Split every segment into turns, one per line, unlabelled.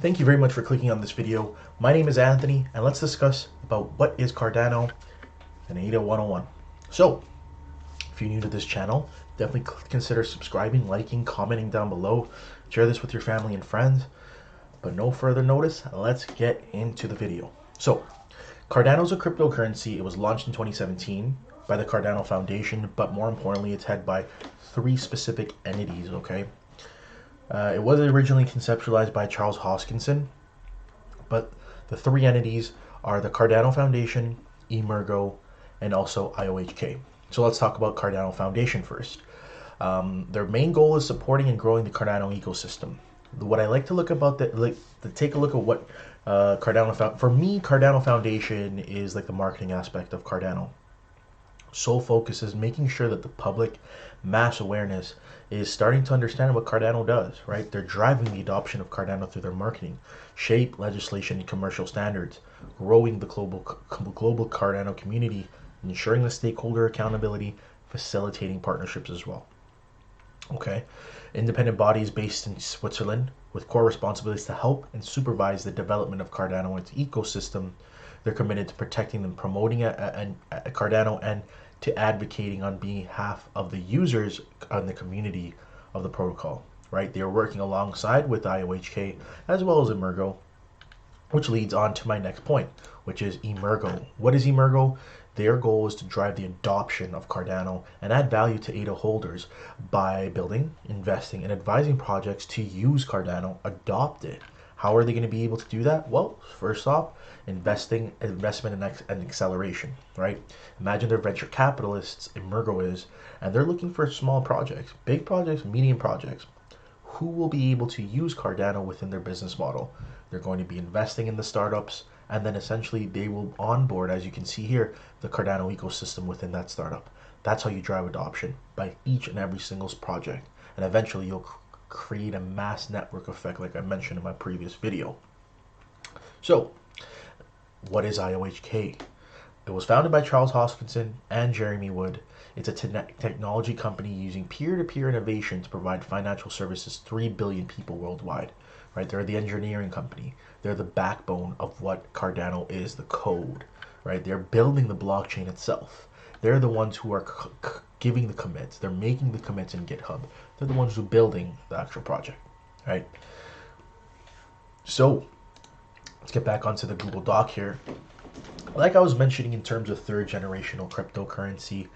Thank you very much for clicking on this video. My name is Anthony, and let's discuss about what is Cardano and ADA 101. So, if you're new to this channel, definitely consider subscribing, liking, commenting down below. Share this with your family and friends. But no further notice, let's get into the video. So, Cardano is a cryptocurrency. It was launched in 2017 by the Cardano Foundation, but more importantly, it's headed by three specific entities, okay? It was originally conceptualized by Charles Hoskinson, but the three entities are the Cardano Foundation, Emergo, and also IOHK. So let's talk about Cardano Foundation first. Their main goal is supporting and growing the Cardano ecosystem. What I like to look about to take a look at what for me, Cardano Foundation is like the marketing aspect of Cardano. Sole focus is making sure that the public mass awareness is starting to understand what Cardano does, right? They're driving the adoption of Cardano through their marketing, shape legislation and commercial standards, growing the global Cardano community, ensuring the stakeholder accountability, facilitating partnerships as well. Okay, independent bodies based in Switzerland with core responsibilities to help and supervise the development of Cardano and its ecosystem. They're committed to protecting and promoting Cardano and to advocating on behalf of the users and the community of the protocol, right? They're working alongside with IOHK as well as Emergo, which leads on to my next point, which is Emergo. What is Emergo? Their goal is to drive the adoption of Cardano and add value to ADA holders by building, investing, and advising projects to use Cardano, adopt it. How are they going to be able to do that? Well, first off, investment and acceleration, right? Imagine they're venture capitalists, Emergo is, and they're looking for small projects, big projects, medium projects. Who will be able to use Cardano within their business model? They're going to be investing in the startups, and then essentially they will onboard, as you can see here, the Cardano ecosystem within that startup. That's how you drive adoption, by each and every single project. And eventually you'll create a mass network effect like I mentioned in my previous video. So, what is IOHK? It was founded by Charles Hoskinson and Jeremy Wood. It's a technology company using peer-to-peer innovation to provide financial services to 3 billion people worldwide. Right? They're the engineering company. They're the backbone of what Cardano is, the code. Right? They're building the blockchain itself. They're the ones who are giving the commits. They're making the commits in GitHub. They're the ones who are building the actual project. Right? So, let's get back onto the Google Doc here. Like I was mentioning in terms of third generational cryptocurrency,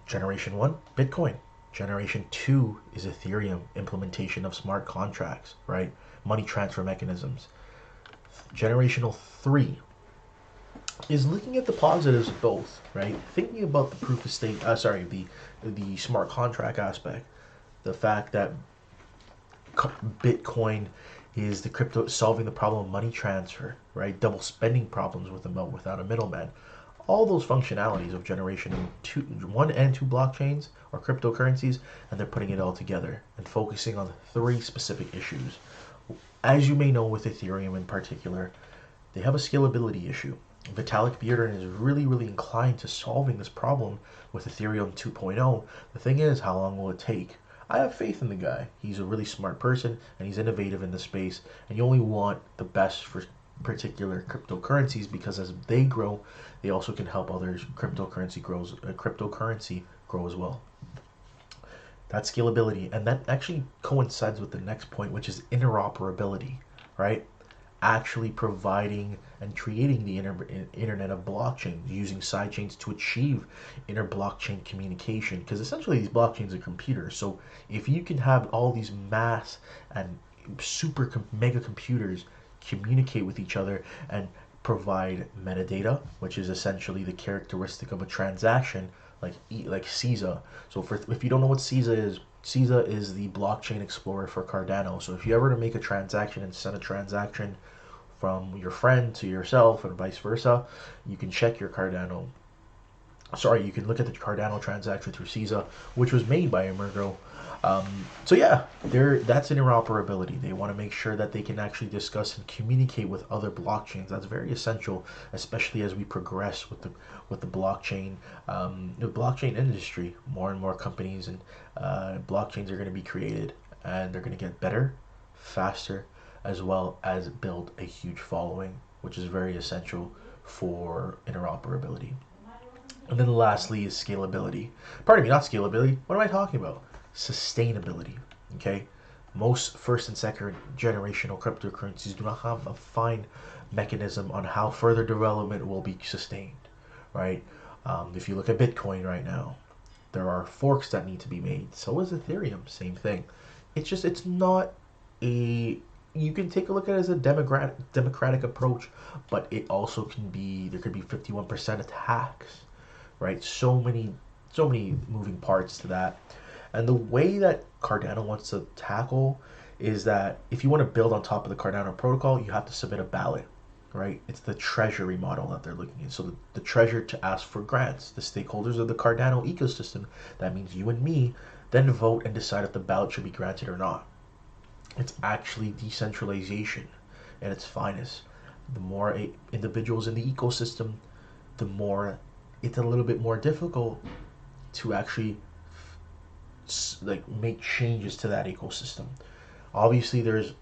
generation 1, Bitcoin. Generation 2 is Ethereum, implementation of smart contracts, right? Money transfer mechanisms. Generational 3 is looking at the positives of both, right? Thinking about the proof of stake, the smart contract aspect, the fact that Bitcoin is the crypto solving the problem of money transfer, right? Double spending problems without a middleman. All those functionalities of generation 1 and 2 blockchains or cryptocurrencies, and they're putting it all together and focusing on 3 specific issues. As you may know with Ethereum in particular, they have a scalability issue. Vitalik Buterin is really inclined to solving this problem with Ethereum 2.0. The thing is, how long will it take? I have faith in the guy. He's a really smart person and he's innovative in the space, and you only want the best for particular cryptocurrencies because as they grow, they also can help others cryptocurrency grow as well. That's scalability, and that actually coincides with the next point, which is interoperability, right? Actually providing and creating the internet of blockchains using sidechains to achieve inter-blockchain communication, because essentially these blockchains are computers. So if you can have all these mass and mega computers communicate with each other and provide metadata, which is essentially the characteristic of a transaction, like CISA. So if you don't know what CISA is the blockchain explorer for Cardano. So if you ever to make a transaction and send a transaction from your friend to yourself and vice versa, you can check your Cardano. You can look at the Cardano transaction through CISA, which was made by Emergo. So yeah, that's interoperability. They want to make sure that they can actually discuss and communicate with other blockchains. That's very essential, especially as we progress with the blockchain industry. More and more companies and blockchains are going to be created, and they're going to get better, faster, as well as build a huge following, which is very essential for interoperability. And then lastly is scalability. Pardon me, not scalability. What am I talking about? Sustainability. Okay? Most first and second generational cryptocurrencies do not have a fine mechanism on how further development will be sustained, right? If you look at Bitcoin right now, there are forks that need to be made. So is Ethereum, same thing. It's not a, you can take a look at it as a democratic approach, but it also can be, there could be 51% attacks, right? So many moving parts to that. And the way that Cardano wants to tackle is that if you want to build on top of the Cardano protocol, you have to submit a ballot, right? It's the treasury model that they're looking at. So the treasurer to ask for grants, the stakeholders of the Cardano ecosystem, that means you and me, then vote and decide if the ballot should be granted or not. It's actually decentralization at its finest. The more individuals in the ecosystem, the more it's a little bit more difficult to actually like make changes to that ecosystem. Obviously, there's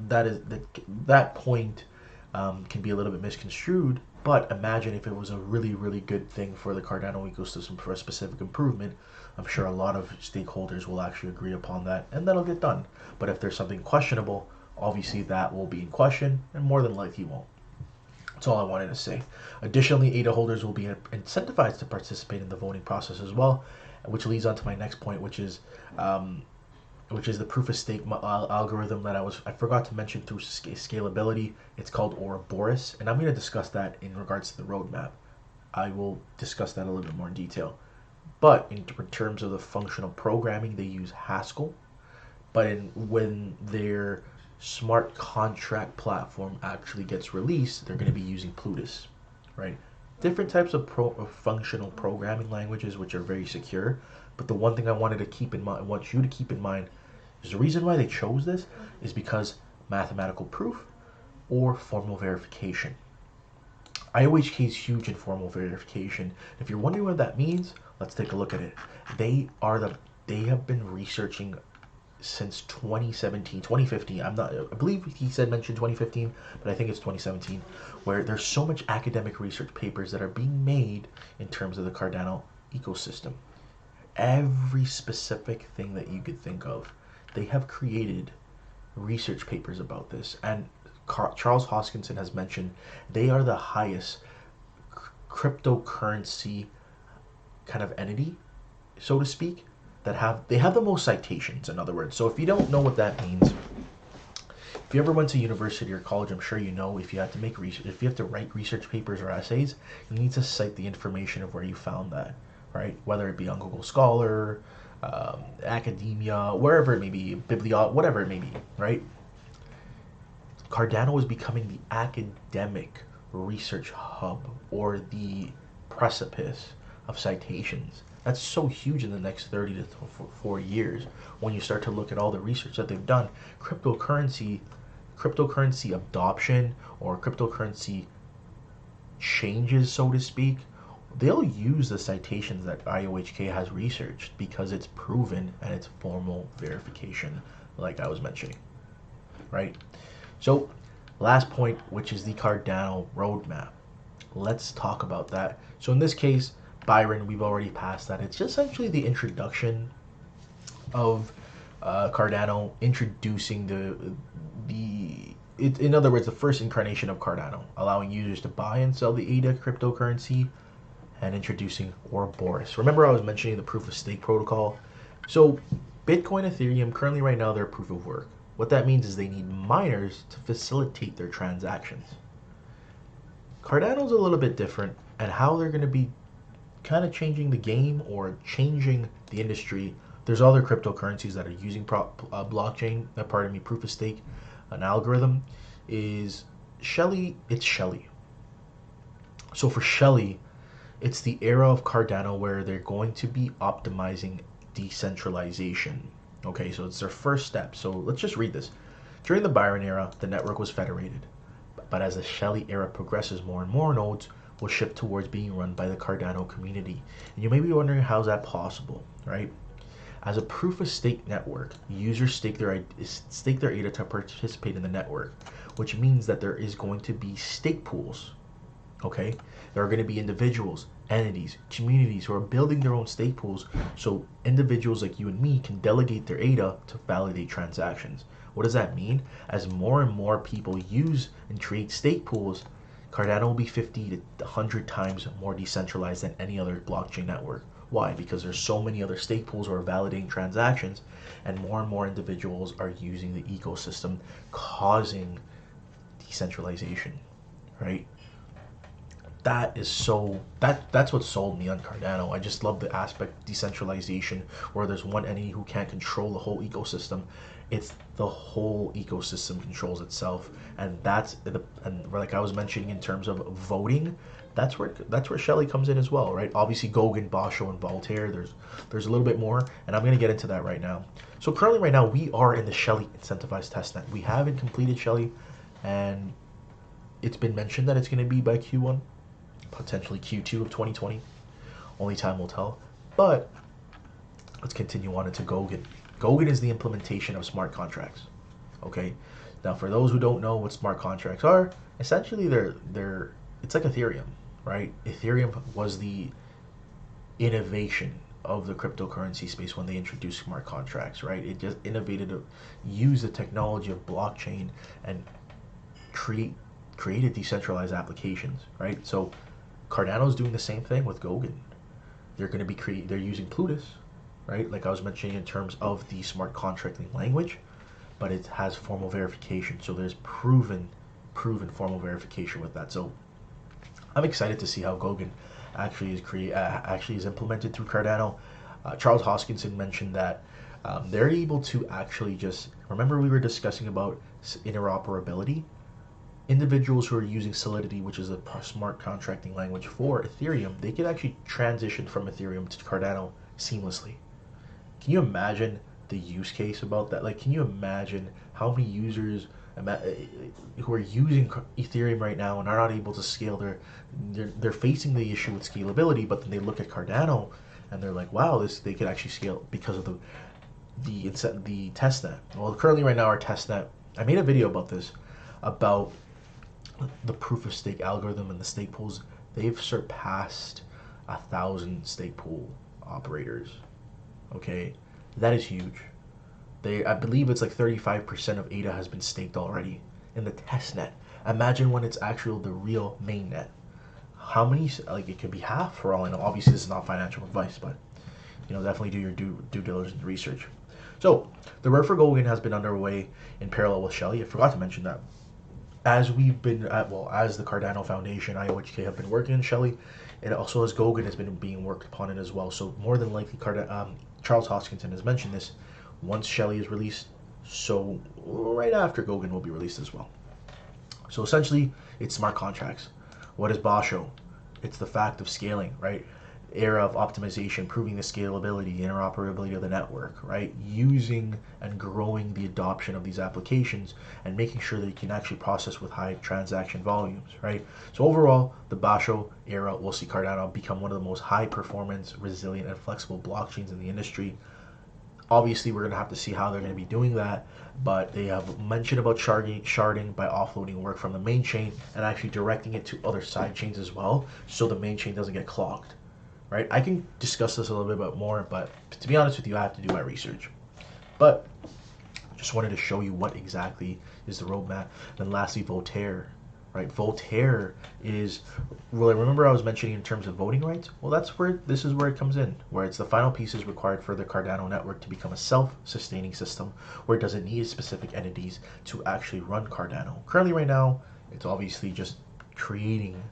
that point can be a little bit misconstrued. But imagine if it was a really good thing for the Cardano ecosystem for a specific improvement. I'm sure a lot of stakeholders will actually agree upon that, and that'll get done. But if there's something questionable, obviously that will be in question, and more than likely won't. That's all I wanted to say. Additionally, ADA holders will be incentivized to participate in the voting process as well, which leads on to my next point, which is the proof of stake algorithm that I forgot to mention through scalability. It's called Ouroboros, and I'm going to discuss that in regards to the roadmap. I will discuss that a little bit more in detail. But in terms of the functional programming, they use Haskell. But when their smart contract platform actually gets released, they're going to be using Plutus, right? Different types of functional programming languages which are very secure. But the one thing I wanted to keep in mind, I want you to keep in mind, is the reason why they chose this is because mathematical proof or formal verification. IOHK is huge in formal verification. If you're wondering what that means, let's take a look at it. They have been researching since 2017, 2015. I believe he mentioned 2015, but I think it's 2017, where there's so much academic research papers that are being made in terms of the Cardano ecosystem. Every specific thing that you could think of, they have created research papers about this. And Charles Hoskinson has mentioned they are the highest cryptocurrency kind of entity, so to speak, they have the most citations, in other words. So if you don't know what that means, if you ever went to university or college, I'm sure you know, if you have to make research, if you have to write research papers or essays, you need to cite the information of where you found that, right? Whether it be on Google Scholar, academia, wherever it may be, whatever it may be, right? Cardano is becoming the academic research hub, or the precipice of citations. That's so huge in the next 30 to 40 years when you start to look at all the research that they've done. Cryptocurrency adoption, or cryptocurrency changes, so to speak, they'll use the citations that IOHK has researched because it's proven and it's formal verification, like I was mentioning, right? So last point, which is the Cardano roadmap. Let's talk about that. So in this case, Byron, we've already passed that. It's just essentially the introduction of Cardano, introducing in other words, the first incarnation of Cardano, allowing users to buy and sell the ADA cryptocurrency, and introducing Ouroboros. Remember I was mentioning the proof of stake protocol? So Bitcoin, Ethereum, currently right now they're proof of work. What that means is they need miners to facilitate their transactions. Cardano's a little bit different, and how they're going to be kind of changing the game or changing the industry. There's other cryptocurrencies that are using blockchain, proof of stake, an algorithm, is Shelley. It's Shelley. So for Shelley, it's the era of Cardano where they're going to be optimizing decentralization. Okay, so it's their first step. So let's just read this. During the Byron era, the network was federated. But as the Shelley era progresses, more and more nodes will shift towards being run by the Cardano community. And you may be wondering, how's that possible, right? As a proof of stake network, users stake their ADA to participate in the network, which means that there is going to be stake pools. Okay, there are going to be individuals, entities, communities who are building their own stake pools, so individuals like you and me can delegate their ADA to validate transactions. What does that mean? As more and more people use and create stake pools, Cardano will be 50 to 100 times more decentralized than any other blockchain network. Why? Because there's so many other stake pools who are validating transactions, and more individuals are using the ecosystem, causing decentralization, right? That's what sold me on Cardano. I just love the aspect of decentralization, where there's one entity who can't control the whole ecosystem. It's the whole ecosystem controls itself, and and like I was mentioning in terms of voting, that's where Shelley comes in as well, right? Obviously Gauguin, Basho, and Voltaire. There's a little bit more, and I'm gonna get into that right now. So currently, right now, we are in the Shelley incentivized testnet. We haven't completed Shelley, and it's been mentioned that it's gonna be by Q1. Potentially Q2 of 2020. Only time will tell. But let's continue on into Gauguin. Gauguin is the implementation of smart contracts. Okay. Now, for those who don't know what smart contracts are, essentially it's like Ethereum, right? Ethereum was the innovation of the cryptocurrency space when they introduced smart contracts, right? It just innovated to use the technology of blockchain and created decentralized applications, right? So Cardano's doing the same thing with Gauguin. They're going to be they're using Plutus, right? Like I was mentioning in terms of the smart contracting language, but it has formal verification. So there's proven formal verification with that. So I'm excited to see how Gauguin actually is implemented through Cardano. Charles Hoskinson mentioned that they're able to actually just remember we were discussing about interoperability. Individuals who are using Solidity, which is a smart contracting language for Ethereum, they can actually transition from Ethereum to Cardano seamlessly. Can you imagine the use case about that? Like, can you imagine how many users who are using Ethereum right now and are not able to scale? They're facing the issue with scalability, but then they look at Cardano and they're like, wow, they could actually scale because of the testnet. Well, currently right now our testnet, I made a video about this, about the proof of stake algorithm and the stake pools. They've surpassed 1,000 stake pool operators. Okay, that is huge. I believe it's like 35% of ADA has been staked already in the test net. Imagine when it's actually the real main net. How many? Like, it could be half for all I know. Obviously, this is not financial advice, but definitely do your due diligence research. So the work for Gauguin has been underway in parallel with Shelley. I forgot to mention that. As we've been as the Cardano Foundation, IOHK, have been working in Shelley, and also as Gauguin has been being worked upon it as well. So more than likely, Charles Hoskinson has mentioned this. Once Shelley is released, so right after Gauguin will be released as well. So essentially, it's smart contracts. What is Basho? It's the fact of scaling, right? Era of optimization, proving the scalability, interoperability of the network, right? Using and growing the adoption of these applications and making sure that you can actually process with high transaction volumes, right? So overall, the Basho era will see Cardano become one of the most high performance, resilient, and flexible blockchains in the industry. Obviously, we're going to have to see how they're going to be doing that, but they have mentioned about sharding by offloading work from the main chain and actually directing it to other side chains as well, so the main chain doesn't get clogged. Right? I can discuss this a little bit more, but to be honest with you, I have to do my research. But just wanted to show you what exactly is the roadmap. And lastly, Voltaire. Right? Voltaire is, well, remember I was mentioning in terms of voting rights? Well, this is where it comes in, where it's the final pieces required for the Cardano network to become a self-sustaining system where it doesn't need specific entities to actually run Cardano. Currently, right now, it's obviously just creating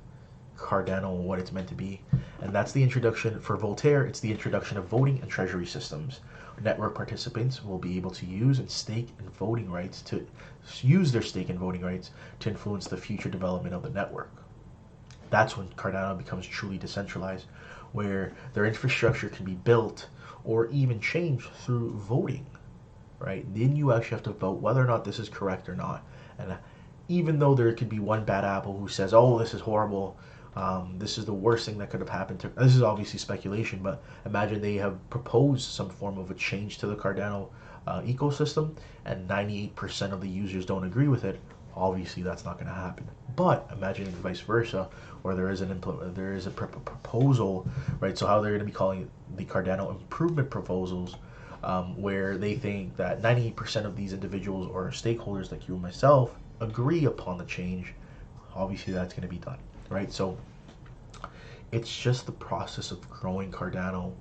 Cardano what it's meant to be, and that's the introduction for Voltaire. It's the introduction of voting and treasury systems. Network participants will be able to use and stake and voting rights to use their stake and voting rights to influence the future development of the network. That's when Cardano becomes truly decentralized, where their infrastructure can be built or even changed through voting, right? Then you actually have to vote whether or not this is correct or not. And even though there could be one bad apple who says, oh, this is horrible, This is the worst thing that could have happened to. This is obviously speculation, but imagine they have proposed some form of a change to the Cardano ecosystem, and 98% of the users don't agree with it. Obviously, that's not going to happen. But imagine vice versa, where there is a proposal, right? So how they're going to be calling it the Cardano improvement proposals, where they think that 98% of these individuals or stakeholders like you and myself agree upon the change. Obviously, that's going to be done, right? So it's just the process of growing Cardano,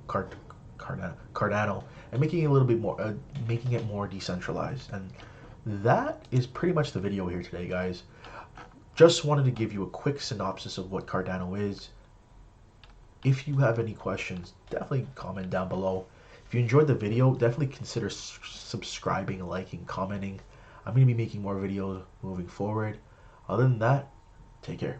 and making it a little bit more, making it more decentralized. And that is pretty much the video here today, guys. Just wanted to give you a quick synopsis of what Cardano is. If you have any questions, definitely comment down below. If you enjoyed the video, definitely consider subscribing, liking, commenting. I'm going to be making more videos moving forward. Other than that, take care.